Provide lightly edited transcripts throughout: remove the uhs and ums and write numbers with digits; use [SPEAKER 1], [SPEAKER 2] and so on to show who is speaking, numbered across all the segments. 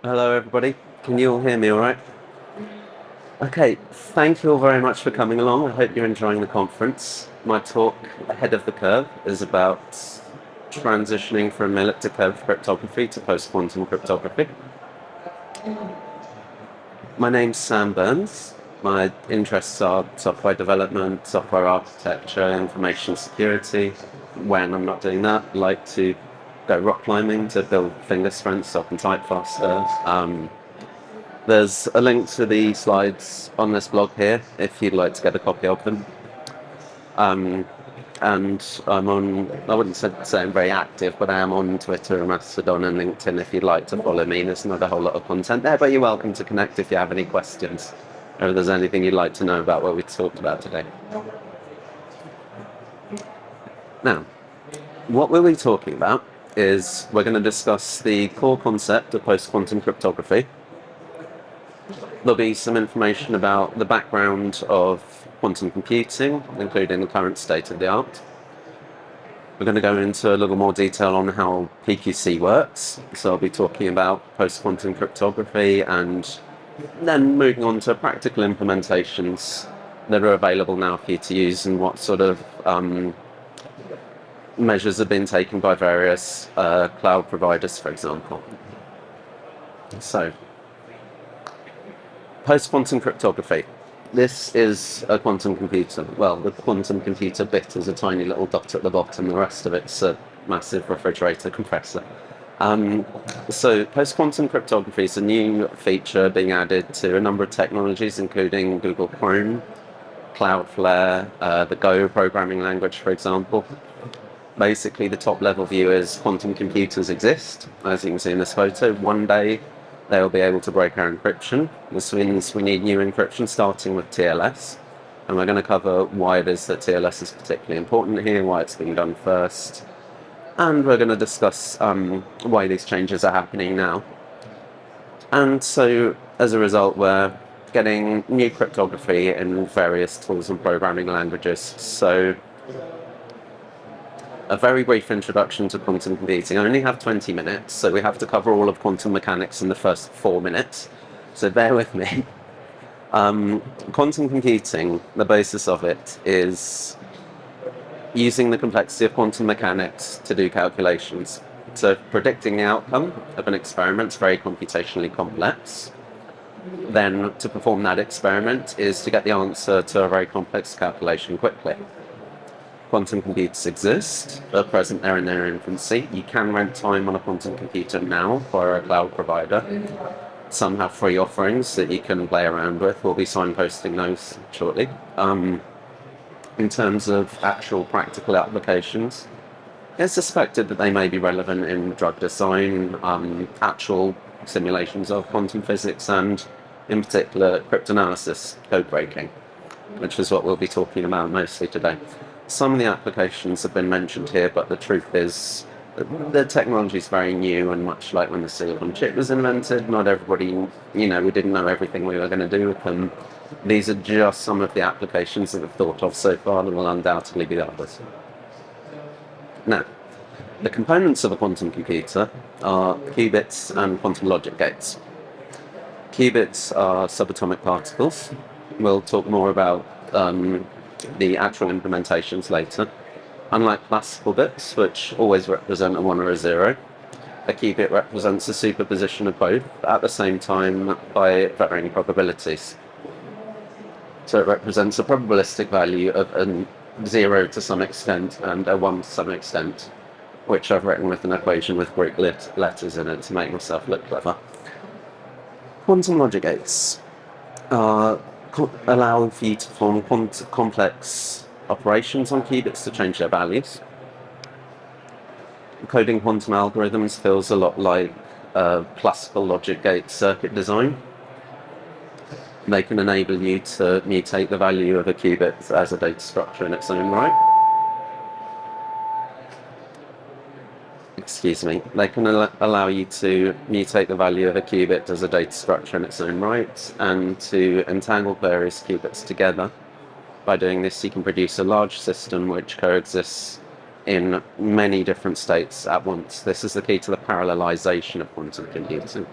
[SPEAKER 1] Hello, everybody. Can you all hear me all right? Okay, thank you all very much for coming along. I hope you're enjoying the conference. My talk, Ahead of the Curve, is about transitioning from elliptic curve cryptography to post-quantum cryptography. My name's Sam Burns. My interests are software development, software architecture, information security. When I'm not doing that, I like to go rock climbing to build finger strength so I can type faster. There's a link to the slides on this blog here if you'd like to get a copy of them. And I'm on, I wouldn't say I'm very active, but I am on Twitter, Mastodon, and LinkedIn if you'd like to follow me. There's not a whole lot of content there, but you're welcome to connect if you have any questions or if there's anything you'd like to know about what we talked about today. Now, what we'll be talking about is we're going to discuss the core concept of post-quantum cryptography. There'll be some information about the background of quantum computing, including the current state of the art. We're going to go into a little more detail on how PQC works. So I'll be talking about post-quantum cryptography and then moving on to practical implementations that are available now for you to use and what sort of measures have been taken by various cloud providers, for example. So, post-quantum cryptography. This is a quantum computer. Well, the quantum computer bit is a tiny little dot at the bottom. The rest of it's a massive refrigerator compressor. So post-quantum cryptography is a new feature being added to a number of technologies, including Google Chrome, Cloudflare, the Go programming language, for example. Basically, the top-level view is quantum computers exist. As you can see in this photo, one day they'll be able to break our encryption. This means we need new encryption starting with TLS. And we're going to cover why it is that TLS is particularly important here, why it's being done first. And we're going to discuss why these changes are happening now. And so, as a result, we're getting new cryptography in various tools and programming languages. So, a very brief introduction to quantum computing. I only have 20 minutes, so we have to cover all of quantum mechanics in the first 4 minutes. So bear with me. Quantum computing, the basis of it is using the complexity of quantum mechanics to do calculations. So predicting the outcome of an experiment is very computationally complex. Then to perform that experiment is to get the answer to a very complex calculation quickly. Quantum computers exist. At present, they're in their infancy. You can rent time on a quantum computer now for a cloud provider. Some have free offerings that you can play around with. We'll be signposting those shortly. In terms of actual practical applications, it's suspected that they may be relevant in drug design, actual simulations of quantum physics, and in particular cryptanalysis, code breaking, which is what we'll be talking about mostly today. Some of the applications have been mentioned here, but the truth is the technology is very new, and much like when the silicon chip was invented, not everybody, we didn't know everything we were going to do with them. These are just some of the applications that we've thought of so far. There will undoubtedly be others. Now, the components of a quantum computer are qubits and quantum logic gates. Qubits are subatomic particles. We'll talk more about the actual implementations later. Unlike classical bits, which always represent a 1 or a 0, a qubit represents a superposition of both at the same time by varying probabilities. So it represents a probabilistic value of a 0 to some extent and a 1 to some extent, which I've written with an equation with Greek letters in it to make myself look clever. Quantum logic gates allow for you to perform complex operations on qubits to change their values. Coding quantum algorithms feels a lot like classical logic gate circuit design. They can enable you to mutate the value of a qubit as a data structure in its own right. They can allow you to mutate the value of a qubit as a data structure in its own right, and to entangle various qubits together. By doing this, you can produce a large system which coexists in many different states at once. This is the key to the parallelization of quantum computing.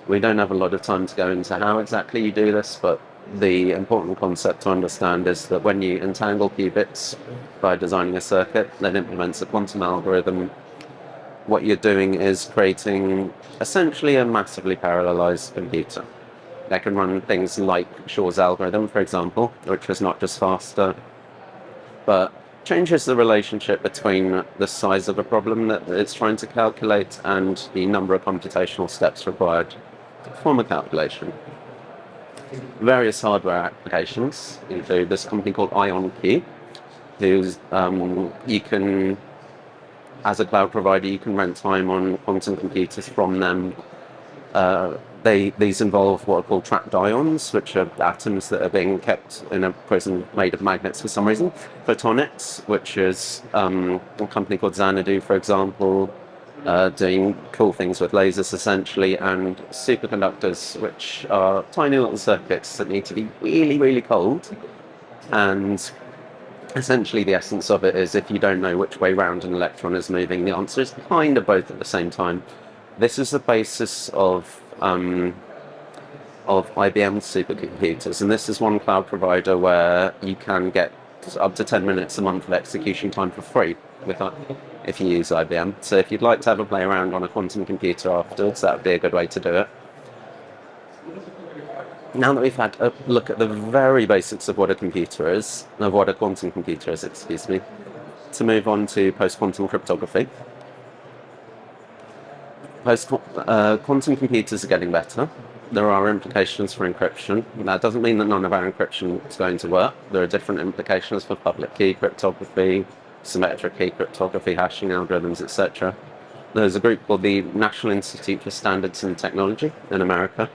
[SPEAKER 1] We don't have a lot of time to go into how exactly you do this, but the important concept to understand is that when you entangle qubits by designing a circuit that implements a quantum algorithm, what you're doing is creating essentially a massively parallelized computer that can run things like Shor's algorithm, for example, which is not just faster, but changes the relationship between the size of a problem that it's trying to calculate and the number of computational steps required to perform a calculation. Various hardware applications include this company called IonQ, who's you can, as a cloud provider, you can rent time on quantum computers from them. These involve what are called trapped ions, which are atoms that are being kept in a prison made of magnets for some reason. Photonics, which is a company called Xanadu, for example, doing cool things with lasers essentially, and superconductors, which are tiny little circuits that need to be really, really cold. And essentially the essence of it is if you don't know which way round an electron is moving, the answer is kind of both at the same time. This is the basis of IBM's supercomputers, and this is one cloud provider where you can get up to 10 minutes a month of execution time for free if you use IBM. So if you'd like to have a play around on a quantum computer afterwards, that would be a good way to do it. Now that we've had a look at the very basics of what a computer is, of what a quantum computer is, excuse me, to move on to post-quantum cryptography. Quantum computers are getting better. There are implications for encryption. That doesn't mean that none of our encryption is going to work. There are different implications for public key cryptography, symmetric key cryptography, hashing algorithms, etc. There's a group called the National Institute for Standards and Technology in America,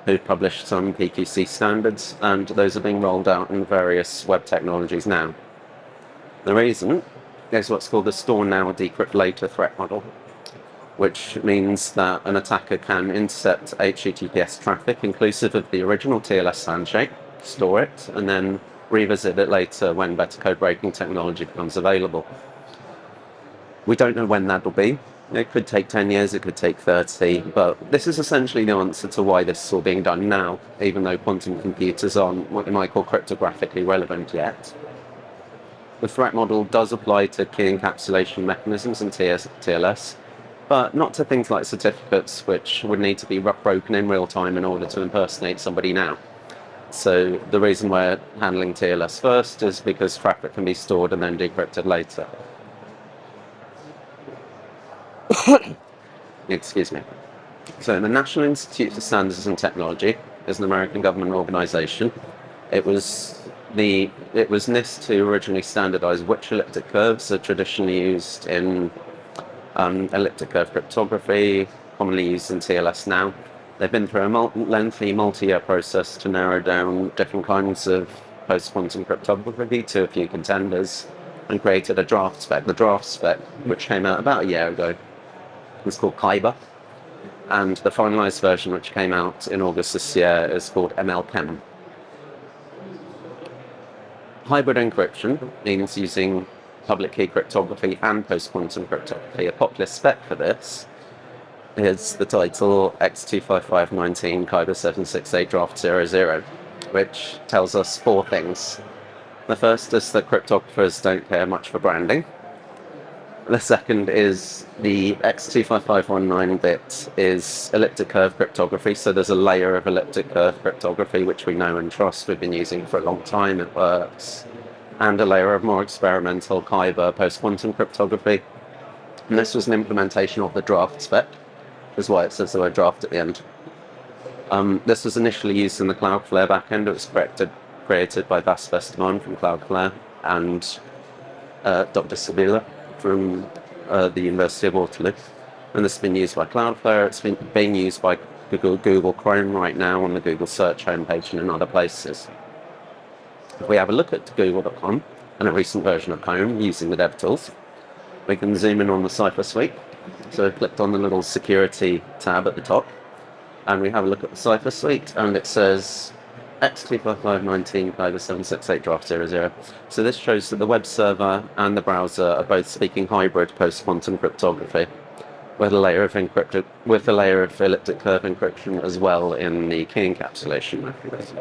[SPEAKER 1] who've published some PQC standards, and those are being rolled out in various web technologies now. The reason is what's called the store now, decrypt later threat model, which means that an attacker can intercept HTTPS traffic inclusive of the original TLS handshake, store it, and then revisit it later when better code breaking technology becomes available. We don't know when that'll be. It could take 10 years, it could take 30, but this is essentially the answer to why this is all being done now, even though quantum computers aren't what you might call cryptographically relevant yet. The threat model does apply to key encapsulation mechanisms and TLS, but not to things like certificates, which would need to be broken in real time in order to impersonate somebody now. So the reason we're handling TLS first is because traffic can be stored and then decrypted later. Excuse me. So the National Institute for Standards and Technology is an American government organization. It was NIST who originally standardized which elliptic curves are traditionally used in elliptic curve cryptography, commonly used in TLS now. They've been through a lengthy multi-year process to narrow down different kinds of post-quantum cryptography to a few contenders and created a draft spec. The draft spec, which came out about a year ago, was called Kyber, and the finalized version, which came out in August this year, is called MLChem. Hybrid encryption means using public key cryptography and post-quantum cryptography. A popular spec for this is the title X25519 Kyber 768 Draft 00, which tells us four things. The first is that cryptographers don't care much for branding. The second is the X25519 bit is elliptic curve cryptography, so there's a layer of elliptic curve cryptography which we know and trust, we've been using for a long time, it works, and a layer of more experimental Kyber post-quantum cryptography. And this was an implementation of the draft spec, is why it says the word draft at the end. This was initially used in the Cloudflare backend. It was created by Vas Vesterman from Cloudflare and Dr. Sabila from the University of Waterloo. And this has been used by Cloudflare. It's been being used by Google Chrome right now on the Google search homepage and in other places. If we have a look at google.com and a recent version of Chrome using the DevTools, we can zoom in on the Cypher suite. So I've clicked on the little security tab at the top, and we have a look at the Cypher suite, and it says X25519 Kyber 768 Draft 00. So this shows that the web server and the browser are both speaking hybrid post-quantum cryptography. with a layer of elliptic curve encryption as well in the key encapsulation mechanism.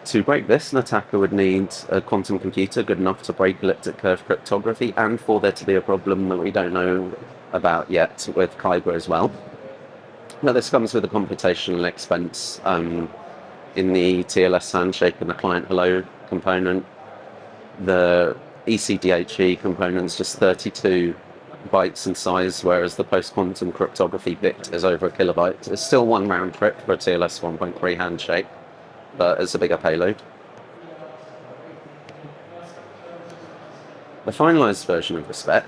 [SPEAKER 1] To break this, an attacker would need a quantum computer good enough to break elliptic curve cryptography, and for there to be a problem that we don't know about yet with Kyber as well. Now, this comes with a computational expense in the TLS handshake and the client hello component. The ECDHE component is just 32 bytes in size, whereas the post-quantum cryptography bit is over a kilobyte. It's still one round trip for a TLS 1.3 handshake, but it's a bigger payload. The finalized version of the spec,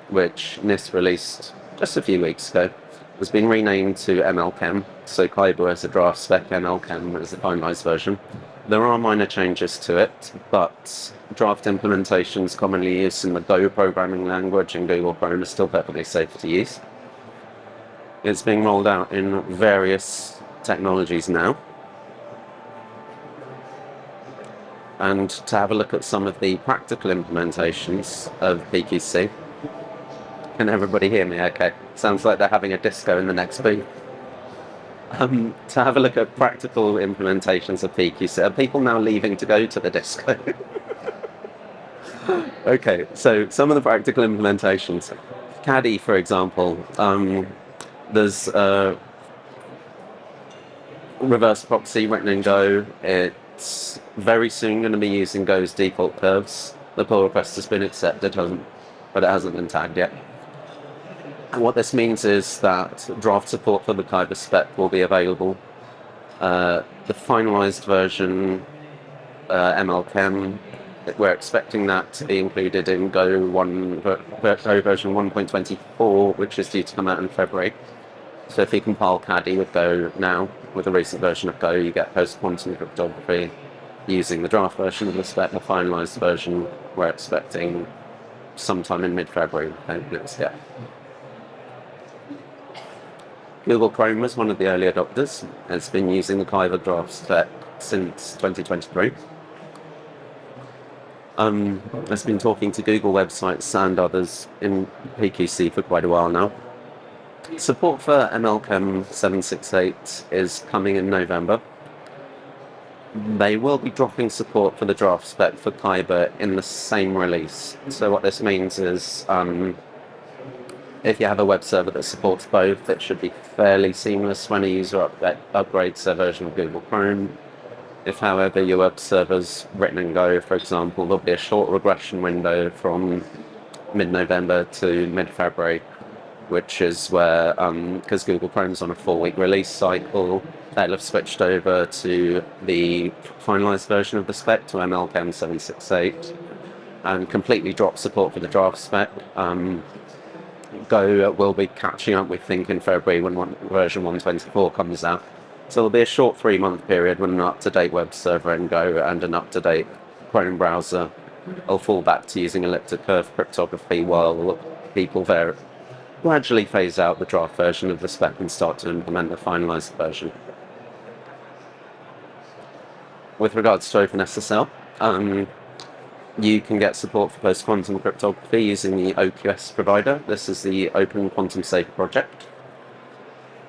[SPEAKER 1] which NIST released just a few weeks ago, has been renamed to MLChem, so Kyber has a draft spec, MLChem is the finalized version. There are minor changes to it, but draft implementations commonly used in the Go programming language in Google Chrome are still perfectly safe to use. It's being rolled out in various technologies now. And to have a look at some of the practical implementations of PQC. Can everybody hear me okay? Sounds like they're having a disco in the next booth. To have a look at practical implementations of PQC. Are people now leaving to go to the disco? Okay, so some of the practical implementations. Caddy, for example, there's reverse proxy written in Go. It's very soon going to be using Go's default curves. The pull request has been accepted, but it hasn't been tagged yet. And what this means is that draft support for the Kyber spec will be available. The finalized version, MLChem, we're expecting that to be included in Go version 1.24, which is due to come out in February. So if you compile Caddy with Go now, with a recent version of Go, you get post-quantum cryptography using the draft version of the spec. The finalized version, we're expecting sometime in mid-February next year. Google Chrome was one of the early adopters. It's been using the Kyber draft spec since 2023. It's been talking to Google websites and others in PQC for quite a while now. Support for MLChem 768 is coming in November. They will be dropping support for the draft spec for Kyber in the same release. So what this means is if you have a web server that supports both, it should be fairly seamless when a user upgrades their version of Google Chrome. If, however, your web server's written in Go, for example, there'll be a short regression window from mid-November to mid-February, which is where, because Google Chrome's on a 4-week release cycle, they'll have switched over to the finalized version of the spec, to MLChem 768, and completely dropped support for the draft spec. Go will be catching up, we think, in February when version 124 comes out. So there'll be a short 3-month period when an up-to-date web server in Go and an up-to-date Chrome browser will fall back to using elliptic curve cryptography while people gradually phase out the draft version of the spec and start to implement the finalized version. With regards to OpenSSL, you can get support for post-quantum cryptography using the OQS provider. This is the Open Quantum Safe project.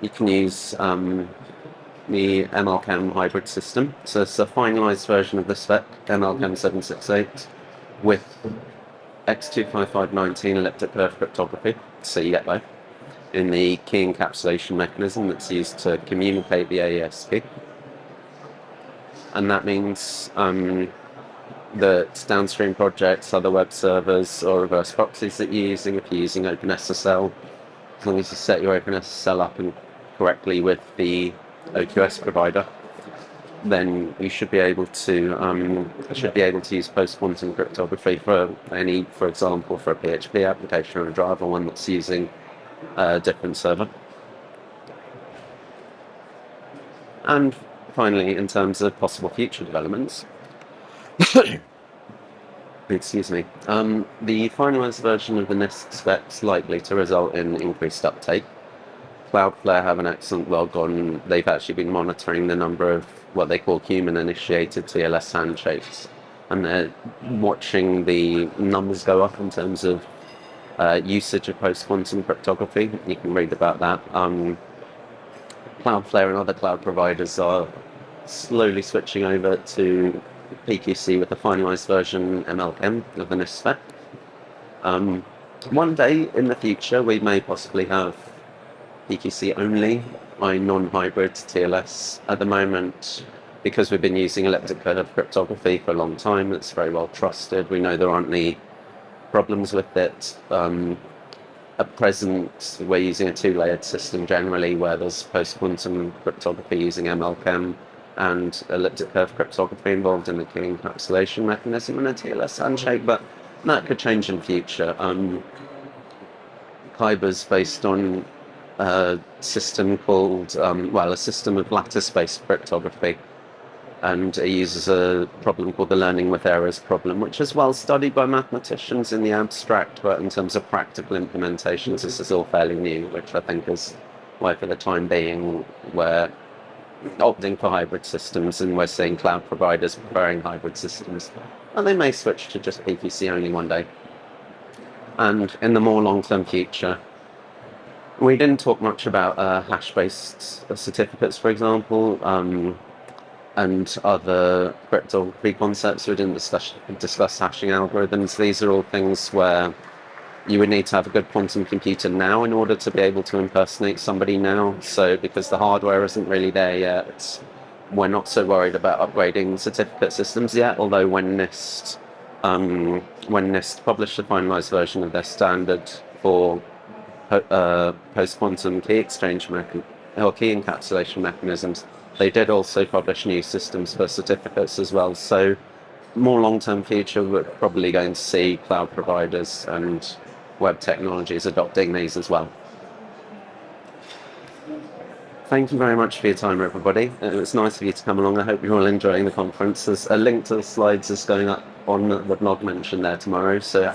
[SPEAKER 1] You can use the MLChem hybrid system. So it's a finalized version of the spec, MLChem 768, with X25519 elliptic curve cryptography, so you get both, in the key encapsulation mechanism that's used to communicate the AES key. And that means that downstream projects, other web servers, or reverse proxies that you're using, if you're using OpenSSL, as long as you set your OpenSSL up correctly with the OQS provider, then you should be able to use post-quantum cryptography for example, for a PHP application or a Java one that's using a different server. And finally, in terms of possible future developments, excuse me, the finalized version of the NIST spec is likely to result in increased uptake. Cloudflare have an excellent log on, they've actually been monitoring the number of what they call human-initiated TLS handshakes, and they're watching the numbers go up in terms of usage of post-quantum cryptography. You can read about that. Cloudflare and other cloud providers are slowly switching over to PQC with the finalized version MLChem of the NIST spec. One day in the future, we may possibly have PQC only by non-hybrid TLS. At the moment, because we've been using elliptic curve cryptography for a long time, it's very well trusted. We know there aren't any problems with it. At present, we're using a two-layered system generally, where there's post-quantum cryptography using MLChem and elliptic curve cryptography involved in the key encapsulation mechanism and a TLS handshake, but that could change in future. Kyber's based on a system called, a system of lattice-based cryptography, and it uses a problem called the learning with errors problem, which is well studied by mathematicians in the abstract, but in terms of practical implementations, this is all fairly new, which I think is why for the time being we're opting for hybrid systems, and we're seeing cloud providers preferring hybrid systems. And they may switch to just PQC only one day. And in the more long-term future, we didn't talk much about hash-based certificates, for example, and other cryptography concepts. We didn't discuss hashing algorithms. These are all things where you would need to have a good quantum computer now in order to be able to impersonate somebody now. So because the hardware isn't really there yet, we're not so worried about upgrading certificate systems yet, although when NIST published the finalized version of their standard for post-quantum key exchange or key encapsulation mechanisms, they did also publish new systems for certificates as well. So more long-term future, we're probably going to see cloud providers and web technologies adopting these as well. Thank you very much for your time, everybody. It was nice of you to come along. I hope you're all enjoying the conference. There's a link to the slides is going up on the blog mentioned there tomorrow. So